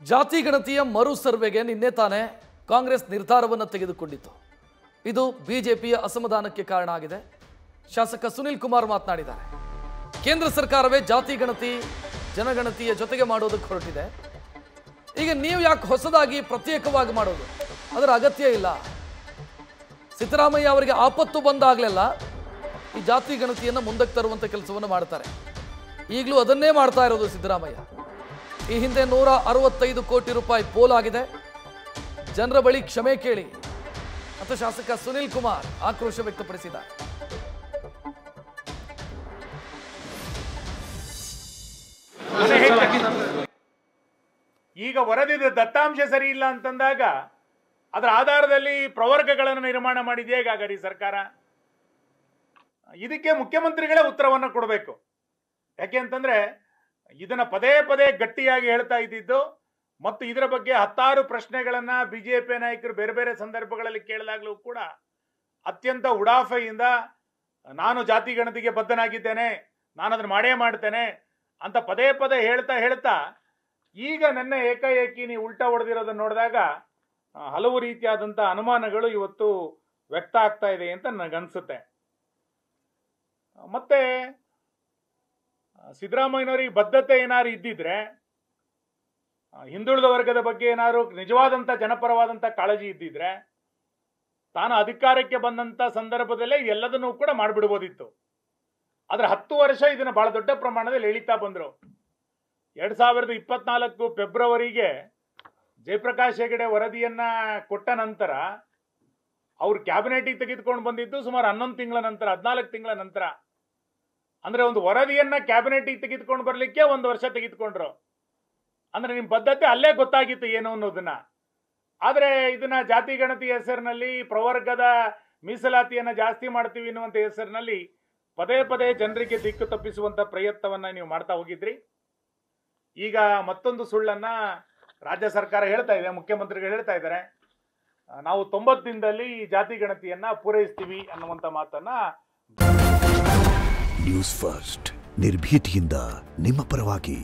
ಜಾತಿ ಗಣತಿಯ ಮರು ಸರ್ವೆಗೆ ನಿನ್ನೆ ತಾನೇ ಕಾಂಗ್ರೆಸ್ ನಿರ್ಧಾರವನ್ನು ತೆಗೆದುಕೊಂಡಿತ್ತು. ಇದು ಬಿಜೆಪಿಯ ಅಸಮಾಧಾನಕ್ಕೆ ಕಾರಣ ಆಗಿದೆ. ಶಾಸಕ ಸುನಿಲ್ ಕುಮಾರ್ ಮಾತನಾಡಿದ್ದಾರೆ. ಕೇಂದ್ರ ಸರ್ಕಾರವೇ ಜಾತಿ ಗಣತಿ ಜನಗಣತಿಯ ಜೊತೆಗೆ ಮಾಡೋದಕ್ಕೆ ಹೊರಟಿದೆ. ಈಗ ನೀವು ಯಾಕೆ ಹೊಸದಾಗಿ ಪ್ರತ್ಯೇಕವಾಗಿ ಮಾಡೋದು? ಅದರ ಅಗತ್ಯ ಇಲ್ಲ. ಸಿದ್ದರಾಮಯ್ಯ ಅವರಿಗೆ ಆಪತ್ತು ಬಂದಾಗಲೆಲ್ಲ ಈ ಜಾತಿ ಗಣತಿಯನ್ನು ಮುಂದಕ್ಕೆ ತರುವಂಥ ಕೆಲಸವನ್ನು ಮಾಡ್ತಾರೆ. ಈಗಲೂ ಅದನ್ನೇ ಮಾಡ್ತಾ ಇರೋದು ಸಿದ್ದರಾಮಯ್ಯ. ಈ ಹಿಂದೆ 165 ಕೋಟಿ ರೂಪಾಯಿ ಪೋಲಾಗಿದೆ. ಜನರ ಬಳಿ ಕ್ಷಮೆ ಕೇಳಿ ಅಂತ ಶಾಸಕ ಸುನಿಲ್ ಕುಮಾರ್ ಆಕ್ರೋಶ ವ್ಯಕ್ತಪಡಿಸಿದ್ದಾರೆ. ಈಗ ವರದಿದ ದತ್ತಾಂಶ ಸರಿ ಇಲ್ಲ ಅಂತಂದಾಗ ಅದರ ಆಧಾರದಲ್ಲಿ ಪ್ರವರ್ಗಗಳನ್ನು ನಿರ್ಮಾಣ ಮಾಡಿದೆ ಹೇಗಾಗರಿ ಸರ್ಕಾರ? ಇದಕ್ಕೆ ಮುಖ್ಯಮಂತ್ರಿಗಳೇ ಉತ್ತರವನ್ನು ಕೊಡಬೇಕು. ಯಾಕೆ ಅಂತಂದ್ರೆ ಇದನ್ನ ಪದೇ ಪದೇ ಗಟ್ಟಿಯಾಗಿ ಹೇಳ್ತಾ ಇದ್ದಿದ್ದು ಮತ್ತು ಇದರ ಬಗ್ಗೆ ಹತ್ತಾರು ಪ್ರಶ್ನೆಗಳನ್ನ ಬಿಜೆಪಿ ನಾಯಕರು ಬೇರೆ ಬೇರೆ ಸಂದರ್ಭಗಳಲ್ಲಿ ಕೇಳಿದಾಗಲೂ ಕೂಡ ಅತ್ಯಂತ ಉಡಾಫೆಯಿಂದ ನಾನು ಜಾತಿ ಗಣತಿಗೆ ಬದ್ಧನಾಗಿದ್ದೇನೆ, ನಾನು ಅದನ್ನ ಮಾಡೇ ಮಾಡ್ತೇನೆ ಅಂತ ಪದೇ ಪದೇ ಹೇಳ್ತಾ ಈಗ ನನ್ನ ಏಕಾಏಕಿ ನೀವು ಉಲ್ಟಾ ಹೊಡೆದಿರೋದನ್ನ ನೋಡಿದಾಗ ಹಲವು ರೀತಿಯಾದಂಥ ಅನುಮಾನಗಳು ಇವತ್ತು ವ್ಯಕ್ತ ಆಗ್ತಾ ಇದೆ ಅಂತ ನನಗನ್ಸುತ್ತೆ. ಮತ್ತೆ ಸಿದ್ದರಾಮಯ್ಯನವರಿಗೆ ಬದ್ಧತೆ ಏನಾದ್ರು ಇದ್ದಿದ್ರೆ, ಹಿಂದುಳಿದ ವರ್ಗದ ಬಗ್ಗೆ ಏನಾದ್ರು ನಿಜವಾದಂಥ ಜನಪರವಾದಂಥ ಕಾಳಜಿ ಇದ್ದಿದ್ರೆ ತಾನು ಅಧಿಕಾರಕ್ಕೆ ಬಂದಂಥ ಸಂದರ್ಭದಲ್ಲೇ ಎಲ್ಲದನ್ನೂ ಕೂಡ ಮಾಡಿಬಿಡ್ಬೋದಿತ್ತು. ಆದ್ರೆ 10 ವರ್ಷ ಇದನ್ನ ಬಹಳ ದೊಡ್ಡ ಪ್ರಮಾಣದಲ್ಲಿ ಎಳಿತಾ ಬಂದ್ರು. 2024 ಫೆಬ್ರವರಿಗೆ ಜಯಪ್ರಕಾಶ್ ಹೆಗಡೆ ವರದಿಯನ್ನ ಕೊಟ್ಟ ನಂತರ ಅವ್ರು ಕ್ಯಾಬಿನೆಟಿಗೆ ತೆಗೆದುಕೊಂಡು ಬಂದಿದ್ದು ಸುಮಾರು 11 ತಿಂಗಳ ನಂತರ, 14 ತಿಂಗಳ ನಂತರ. ಅಂದ್ರೆ ಒಂದು ವರದಿಯನ್ನ ಕ್ಯಾಬಿನೆಟಿಗೆ ತೆಗೆದುಕೊಂಡು ಬರ್ಲಿಕ್ಕೆ 1 ವರ್ಷ ತೆಗೆದುಕೊಂಡ್ರು. ಅಂದ್ರೆ ನಿಮ್ ಬದ್ಧತೆ ಅಲ್ಲೇ ಗೊತ್ತಾಗಿತ್ತು ಏನು ಅನ್ನೋದನ್ನ. ಆದ್ರೆ ಇದನ್ನ ಜಾತಿ ಗಣತಿ ಹೆಸರಿನಲ್ಲಿ ಪ್ರವರ್ಗದ ಮೀಸಲಾತಿಯನ್ನ ಜಾಸ್ತಿ ಮಾಡ್ತೀವಿ ಅನ್ನುವಂತ ಹೆಸರಿನಲ್ಲಿ ಪದೇ ಪದೇ ಜನರಿಗೆ ದಿಕ್ಕು ತಪ್ಪಿಸುವಂತ ಪ್ರಯತ್ನವನ್ನ ನೀವು ಮಾಡ್ತಾ ಹೋಗಿದ್ರಿ. ಈಗ ಮತ್ತೊಂದು ಸುಳ್ಳನ್ನ ರಾಜ್ಯ ಸರ್ಕಾರ ಹೇಳ್ತಾ ಇದೆ, ಮುಖ್ಯಮಂತ್ರಿಗಳು ಹೇಳ್ತಾ ಇದ್ದಾರೆ, ನಾವು 90 ದಿನದಲ್ಲಿ ಈ ಜಾತಿ ಗಣತಿಯನ್ನ ಪೂರೈಸ್ತೀವಿ ಅನ್ನುವಂತ ಮಾತನ್ನ. ನ್ಯೂಸ್ ಫಸ್ಟ್ ನಿರ್ಭೀತಿಯಿಂದ ನಿಮ್ಮ ಪರವಾಗಿ.